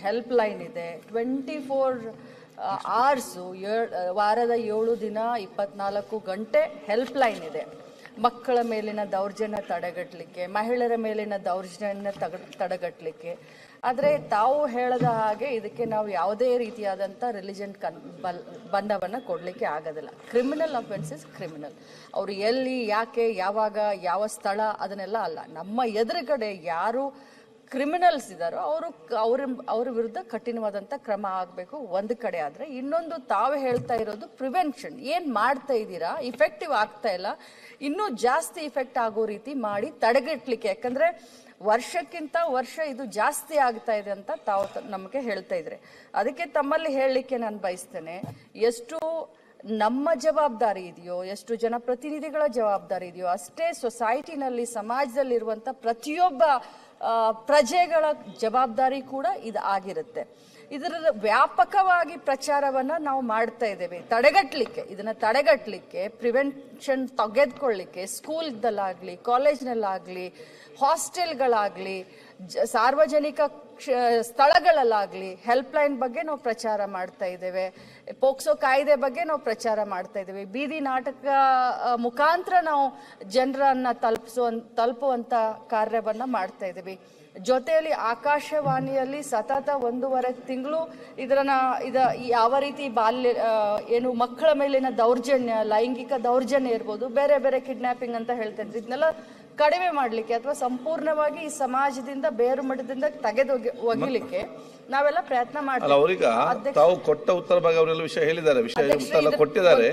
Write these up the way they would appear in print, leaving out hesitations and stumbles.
Help line ಇದೆ. 24 hours, ವಾರದ 7 ದಿನ 24 ಗಂಟೆ ಹೆಲ್ಪ್ ಲೈನ್ ಇದೆ. ಮಕ್ಕಳ ಮೇಲಿನ ದೌರ್ಜನ್ಯ ತಡೆಗಟ್ಟಲಿಕ್ಕೆ, ಮಹಿಳೆಯರ ಮೇಲಿನ ದೌರ್ಜನ್ಯ ತಡೆಗಟ್ಟಲಿಕ್ಕೆ. ಆದರೆ ತಾವು ಹೇಳದ ಹಾಗೆ ಇದಕ್ಕೆ ನಾವು ಯಾವುದೇ ರೀತಿಯಾದಂಥ ರಿಲಿಜನ್ ಬಣ್ಣವನ್ನು ಕೊಡಲಿಕ್ಕೆ ಆಗೋದಿಲ್ಲ. Criminal offence is criminal. ಅವರು ಎಲ್ಲಿ, ಯಾಕೆ, ಯಾವಾಗ, ಯಾವ ಸ್ಥಳ ಅದನ್ನೆಲ್ಲ ಅಲ್ಲ. ನಮ್ಮ ಎದುರುಗಡೆ ಯಾರು ಕ್ರಿಮಿನಲ್ಸ್ ಇದ್ದಾರೋ ಅವ್ರ ವಿರುದ್ಧ ಕಠಿಣವಾದಂಥ ಕ್ರಮ ಆಗಬೇಕು ಒಂದು ಕಡೆ. ಆದರೆ ಇನ್ನೊಂದು ತಾವು ಹೇಳ್ತಾ ಇರೋದು ಪ್ರಿವೆನ್ಷನ್. ಏನು ಮಾಡ್ತಾ ಇದ್ದೀರಾ, ಇಫೆಕ್ಟಿವ್ ಆಗ್ತಾ ಇಲ್ಲ, ಇನ್ನೂ ಜಾಸ್ತಿ ಇಫೆಕ್ಟ್ ಆಗೋ ರೀತಿ ಮಾಡಿ ತಡೆಗಟ್ಟಲಿಕ್ಕೆ. ಯಾಕಂದರೆ ವರ್ಷಕ್ಕಿಂತ ವರ್ಷ ಇದು ಜಾಸ್ತಿ ಆಗ್ತಾ ಇದೆ ಅಂತ ತಾವು ನಮಗೆ ಹೇಳ್ತಾ ಇದ್ರೆ. ಅದಕ್ಕೆ ತಮ್ಮಲ್ಲಿ ಹೇಳಲಿಕ್ಕೆ ನಾನು ಬಯಸ್ತೇನೆ, ಎಷ್ಟು ನಮ್ಮ ಜವಾಬ್ದಾರಿ ಇದೆಯೋ, ಎಷ್ಟು ಜನಪ್ರತಿನಿಧಿಗಳ ಜವಾಬ್ದಾರಿ ಇದೆಯೋ, ಅಷ್ಟೇ ಸೊಸೈಟಿನಲ್ಲಿ, ಸಮಾಜದಲ್ಲಿರುವಂಥ ಪ್ರತಿಯೊಬ್ಬ ಪ್ರಜೆಗಳ ಜವಾಬ್ದಾರಿ ಕೂಡ ಇದು ಆಗಿರುತ್ತೆ. ಇದರ ವ್ಯಾಪಕವಾಗಿ ಪ್ರಚಾರವನ್ನ ನಾವು ಮಾಡ್ತಾ ಇದ್ದೇವೆ ತಡೆಗಟ್ಟಲಿಕ್ಕೆ. ಇದನ್ನ ತಡೆಗಟ್ಟಲಿಕ್ಕೆ, ಪ್ರಿವೆನ್ಷನ್ ತೆಗೆದುಕೊಳ್ಳಿಕ್ಕೆ, ಸ್ಕೂಲ್ದಲ್ಲಾಗಲಿ, ಕಾಲೇಜ್ನಲ್ಲಾಗಲಿ, ಹಾಸ್ಟೆಲ್ಗಳಾಗಲಿ, ಸಾರ್ವಜನಿಕ ಸ್ಥಳಗಳಲ್ಲಾಗಲಿ ಹೆಲ್ಪ್ ಲೈನ್ ಬಗ್ಗೆ ನಾವು ಪ್ರಚಾರ ಮಾಡ್ತಾ ಇದ್ದೇವೆ. ಪೋಕ್ಸೋ ಕಾಯ್ದೆ ಬಗ್ಗೆ ನಾವು ಪ್ರಚಾರ ಮಾಡ್ತಾ ಇದ್ದೇವೆ. ಬೀದಿ ನಾಟಕ ಮುಖಾಂತರ ನಾವು ಜನರನ್ನ ತಲುಪುವಂತ ಕಾರ್ಯವನ್ನ ಮಾಡ್ತಾ ಇದ್ದೇವೆ. ಜೊತೆಯಲ್ಲಿ ಆಕಾಶವಾಣಿಯಲ್ಲಿ ಸತತ 1.5 ತಿಂಗಳು ಯಾವ ರೀತಿ ಏನು ಮಕ್ಕಳ ಮೇಲಿನ ದೌರ್ಜನ್ಯ, ಲೈಂಗಿಕ ದೌರ್ಜನ್ಯ ಇರ್ಬೋದು, ಬೇರೆ ಬೇರೆ ಕಿಡ್ನಾಪಿಂಗ್ ಅಂತ ಹೇಳ್ತಾ ಇದ್ರು, ಇದನ್ನೆಲ್ಲ ಕಡಿಮೆ ಮಾಡಲಿಕ್ಕೆ ಅಥವಾ ಸಂಪೂರ್ಣವಾಗಿ ಈ ಸಮಾಜದಿಂದ ಬೇರು ಮಟ್ಟದಿಂದ ಒಗಿಲಿಕ್ಕೆ ನಾವೆಲ್ಲ ಪ್ರಯತ್ನ ಮಾಡ್ತೀವಿ. ಅವರಿಗೆ ತಾವು ಕೊಟ್ಟ ಉತ್ತರ ಭಾಗ ಅವರೆಲ್ಲ ವಿಷಯ ಹೇಳಿದ್ದಾರೆ, ಉತ್ತರ ಕೊಟ್ಟಿದ್ದಾರೆ.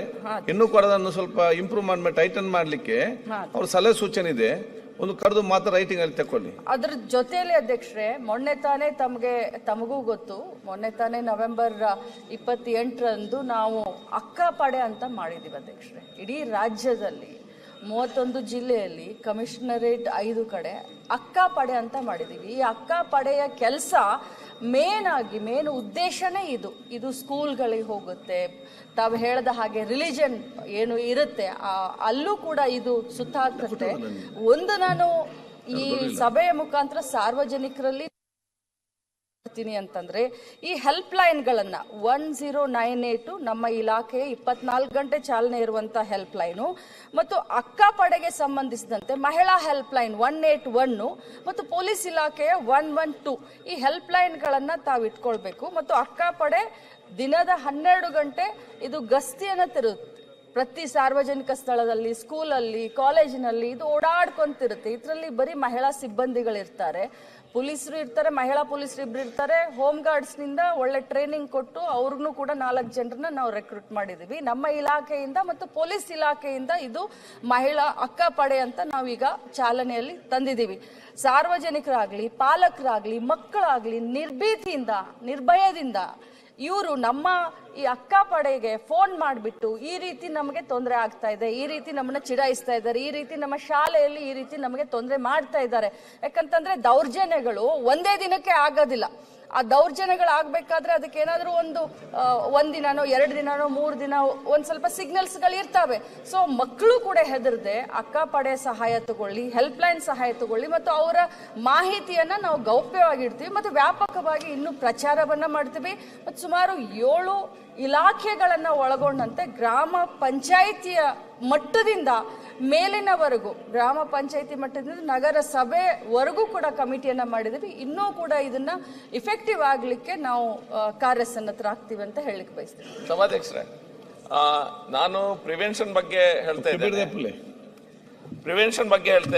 ಇನ್ನೂ ಕೂಡ ಅದನ್ನು ಸ್ವಲ್ಪ ಇಂಪ್ರೂವ್ ಮಾಡಿ ಟೈಟನ್ ಮಾಡ್ಲಿಕ್ಕೆ ಅವ್ರ ಸಲಹೆ ಸೂಚನೆ ಇದೆ. ಒಂದು ಕರೆದು ಮಾತ್ರ ರೈಟಿಂಗ್ ಅಲ್ಲಿ ತಕೊಳ್ಳಿ. ಅದ್ರ ಜೊತೆಯಲ್ಲಿ ಅಧ್ಯಕ್ಷರೇ, ಮೊನ್ನೆ ತಾನೇ ತಮಗೂ ಗೊತ್ತು, ಮೊನ್ನೆ ತಾನೇ ನವೆಂಬರ್ 28ರಂದು ನಾವು ಅಕ್ಕಪಡೆ ಅಂತ ಮಾಡಿದೀವಿ ಅಧ್ಯಕ್ಷರೇ. ಇಡೀ ರಾಜ್ಯದಲ್ಲಿ 31 ಜಿಲ್ಲೆಯಲ್ಲಿ ಕಮಿಷನರೇಟ್ 5 ಕಡೆ ಅಕ್ಕಪಡೆ ಅಂತ ಮಾಡಿದೀವಿ. ಈ ಅಕ್ಕಪಡೆಯ ಕೆಲಸ ಮೇನ್ ಉದ್ದೇಶನೇ ಇದು ಸ್ಕೂಲ್ಗಳಿಗೆ ಹೋಗುತ್ತೆ. ತಾವು ಹೇಳದ ಹಾಗೆ ರಿಲಿಜನ್ ಏನು ಇರುತ್ತೆ ಅಲ್ಲೂ ಕೂಡ ಇದು ಸುತ್ತಾಕತ್ತೆ. ನಾನು ಈ ಸಭೆಯ ಮುಖಾಂತರ ಸಾರ್ವಜನಿಕರಲ್ಲಿ ಅಂತಂದ್ರೆ ಈ ಹೆಲ್ಪ್ ಲೈನ್ಗಳನ್ನ 1098 ನಮ್ಮ ಇಲಾಖೆಯ 24 ಗಂಟೆ ಚಾಲನೆ ಇರುವಂತಹ ಹೆಲ್ಪ್ ಲೈನು, ಮತ್ತು ಅಕ್ಕಪಡೆಗೆ ಸಂಬಂಧಿಸಿದಂತೆ ಮಹಿಳಾ ಹೆಲ್ಪ್ ಲೈನ್ 181 ಮತ್ತು ಪೊಲೀಸ್ ಇಲಾಖೆಯ 112 ಈ ಹೆಲ್ಪ್ ಲೈನ್ಗಳನ್ನ ತಾವು ಇಟ್ಕೊಳ್ಬೇಕು. ಮತ್ತು ಅಕ್ಕಪಡೆ ದಿನದ 12 ಗಂಟೆ ಇದು ಗಸ್ತಿಯನ್ನ ತಿರುತ್ತೆ. ಪ್ರತಿ ಸಾರ್ವಜನಿಕ ಸ್ಥಳದಲ್ಲಿ, ಸ್ಕೂಲಲ್ಲಿ, ಕಾಲೇಜಿನಲ್ಲಿ ಇದು ಓಡಾಡ್ಕೊಂತಿರುತ್ತೆ. ಇದರಲ್ಲಿ ಬರೀ ಮಹಿಳಾ ಸಿಬ್ಬಂದಿಗಳಿರ್ತಾರೆ, ಪೊಲೀಸರು ಇರ್ತಾರೆ, ಮಹಿಳಾ ಪೊಲೀಸರು ಇಬ್ರು ಇರ್ತಾರೆ. ಹೋಮ್ ಗಾರ್ಡ್ಸ್ನಿಂದ ಒಳ್ಳೆ ಟ್ರೈನಿಂಗ್ ಕೊಟ್ಟು ಅವ್ರಿಗೂ ಕೂಡ 4 ಜನರನ್ನ ನಾವು ರೆಕ್ರೂಟ್ ಮಾಡಿದ್ದೀವಿ ನಮ್ಮ ಇಲಾಖೆಯಿಂದ ಮತ್ತು ಪೊಲೀಸ್ ಇಲಾಖೆಯಿಂದ. ಇದು ಮಹಿಳಾ ಅಕ್ಕಪಡೆ ಅಂತ ನಾವೀಗ ಚಾಲನೆಯಲ್ಲಿ ತಂದಿದ್ದೀವಿ. ಸಾರ್ವಜನಿಕರಾಗ್ಲಿ, ಪಾಲಕರಾಗ್ಲಿ, ಮಕ್ಕಳಾಗ್ಲಿ ನಿರ್ಭಯದಿಂದ ಇವರು ನಮ್ಮ ಈ ಅಕ್ಕಪಡೆಗೆ ಫೋನ್ ಮಾಡಿಬಿಟ್ಟು ಈ ರೀತಿ ನಮಗೆ ತೊಂದರೆ ಆಗ್ತಾ ಇದೆ, ಈ ರೀತಿ ನಮ್ಮನ್ನ ಚಿಡಾಯಿಸ್ತಾ ಇದ್ದಾರೆ, ಈ ರೀತಿ ನಮ್ಮ ಶಾಲೆಯಲ್ಲಿ ಈ ರೀತಿ ನಮಗೆ ತೊಂದರೆ ಮಾಡ್ತಾ ಇದ್ದಾರೆ. ಯಾಕಂತಂದ್ರೆ ದೌರ್ಜನ್ಯಗಳು ಒಂದೇ ದಿನಕ್ಕೆ ಆಗೋದಿಲ್ಲ. ಆ ದೌರ್ಜನ್ಯಗಳಾಗಬೇಕಾದ್ರೆ ಅದಕ್ಕೆ ಏನಾದರೂ ಒಂದು ದಿನನೋ 2 ದಿನನೋ 3 ದಿನ ಒಂದು ಸ್ವಲ್ಪ ಸಿಗ್ನಲ್ಸ್ಗಳು ಇರ್ತವೆ. ಸೊ ಮಕ್ಕಳು ಕೂಡ ಹೆದರದೆ ಅಕ್ಕಪಡೆ ಸಹಾಯ ತಗೊಳ್ಳಿ, ಹೆಲ್ಪ್ ಲೈನ್ ಸಹಾಯ ತಗೊಳ್ಳಿ, ಮತ್ತು ಅವರ ಮಾಹಿತಿಯನ್ನ ನಾವು ಗೌಪ್ಯವಾಗಿಡ್ತೀವಿ ಮತ್ತು ವ್ಯಾಪಕವಾಗಿ ಇನ್ನೂ ಪ್ರಚಾರವನ್ನ ಮಾಡ್ತೀವಿ. ಮತ್ತು ಸುಮಾರು 7 ಇಲಾಖೆಗಳನ್ನ ಒಳಗೊಂಡಂತೆ ಗ್ರಾಮ ಪಂಚಾಯಿತಿಯ ಮಟ್ಟದಿಂದ ಮೇಲಿನವರೆಗೂ, ಗ್ರಾಮ ಪಂಚಾಯಿತಿ ಮಟ್ಟದಿಂದ ನಗರ ಸಭೆವರೆಗೂ ಕೂಡ ಕಮಿಟಿಯನ್ನ ಮಾಡಿದ್ವಿ. ಇನ್ನೂ ಕೂಡ ಇದನ್ನ ಇಫೆಕ್ಟಿವ್ ಆಗ್ಲಿಕ್ಕೆ ನಾವು ಕಾರ್ಯಸನ್ನದ್ಧರಾಗ್ತೀವಿ ಅಂತ ಹೇಳಿಕ್ಕೆ ಬಯಸ್ತೀನಿ. ಸಭಾಧ್ಯಕ್ಷರೇ, ನಾನು ಪ್ರಿವೆನ್ಷನ್ ಬಗ್ಗೆ ಹೇಳ್ತಾ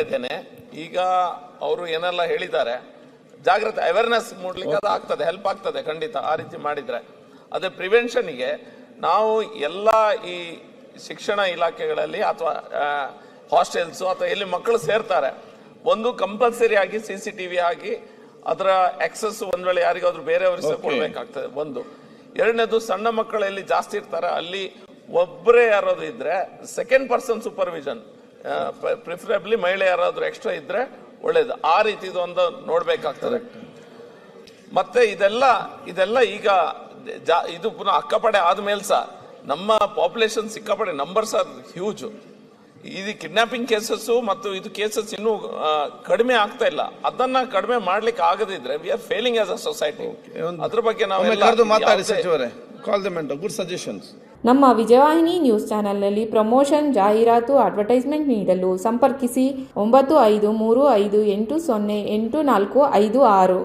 ಇದ್ದೇನೆ. ಈಗ ಅವರು ಏನೆಲ್ಲ ಹೇಳಿದ್ದಾರೆ, ಜಾಗೃತಿ ಅವೇರ್ನೆಸ್ ಮೂಡ್ಲಿಕ್ಕೆ ಅದು ಆಗ್ತದೆ, ಹೆಲ್ಪ್ ಆಗ್ತದೆ ಖಂಡಿತ ಆ ರೀತಿ ಮಾಡಿದ್ರೆ. ಅದೇ ಪ್ರಿವೆನ್ಷನ್ಗೆ ನಾವು ಎಲ್ಲ ಈ ಶಿಕ್ಷಣ ಇಲಾಖೆಗಳಲ್ಲಿ ಅಥವಾ ಹಾಸ್ಟೆಲ್ಸ್ ಅಥವಾ ಎಲ್ಲಿ ಮಕ್ಕಳು ಸೇರ್ತಾರೆ, ಒಂದು ಕಂಪಲ್ಸರಿ ಆಗಿ CCTV ಆಗಿ ಅದರ ಆಕ್ಸೆಸ್ ಒಂದ್ ವೇಳೆ ಯಾರಿಗಾದ್ರೂ ಬೇರೆಯವ್ರಿಗೆ ಕೊಡ್ಬೇಕಾಗ್ತದೆ. ಒಂದು. ಎರಡನೇದು, ಸಣ್ಣ ಮಕ್ಕಳಲ್ಲಿ ಜಾಸ್ತಿ ಇರ್ತಾರೆ, ಅಲ್ಲಿ ಒಬ್ಬರೇ ಯಾರಾದ್ರೂ ಇದ್ರೆ ಸೆಕೆಂಡ್ ಪರ್ಸನ್ ಸೂಪರ್ವಿಷನ್, ಪ್ರಿಫರೇಬ್ಲಿ ಮಹಿಳೆ ಯಾರಾದ್ರೂ ಎಕ್ಸ್ಟ್ರಾ ಇದ್ರೆ ಒಳ್ಳೇದು. ಆ ರೀತಿ ಒಂದು ನೋಡ್ಬೇಕಾಗ್ತದೆ. ಮತ್ತೆ ಇದೆಲ್ಲ ಈಗ ಇದು ಪುನಃ ಅಕ್ಕಪಡೆ ಆದ್ಮೇಲೆ ಸಹ ನಮ್ಮ ಪಾಪ್ಯುಲೇಷನ್ ಸಿಕ್ಕಾಪಡೆ ನಂಬರ್ಸ್ ಆರ್ ಹ್ಯೂಜ್. ಇದು ಕಿಡ್ನಾಪಿಂಗ್ ಕೇಸಸ್ ಮತ್ತು ಇದು ಕೇಸಸ್ ಇನ್ನೂ ಕಡಿಮೆ ಆಗ್ತಾ ಇಲ್ಲ. ಅದನ್ನ ಕಡಿಮೆ ಮಾಡ್ಲಿಕ್ಕೆ ಆಗದಿದ್ರೆ we are failing as a society. ಅದ್ರ ಬಗ್ಗೆ ನಾವು ಮಾತಾಡಿ ಸಚಿವರೇ. Call them and good suggestions. ನಮ್ಮ ವಿಜಯವಾಹಿನಿ ನ್ಯೂಸ್ ಚಾನೆಲ್ನಲ್ಲಿ ಪ್ರಮೋಷನ್, ಜಾಹೀರಾತು, ಅಡ್ವರ್ಟೈಸ್ಮೆಂಟ್ ನೀಡಲು ಸಂಪರ್ಕಿಸಿ 9535808456.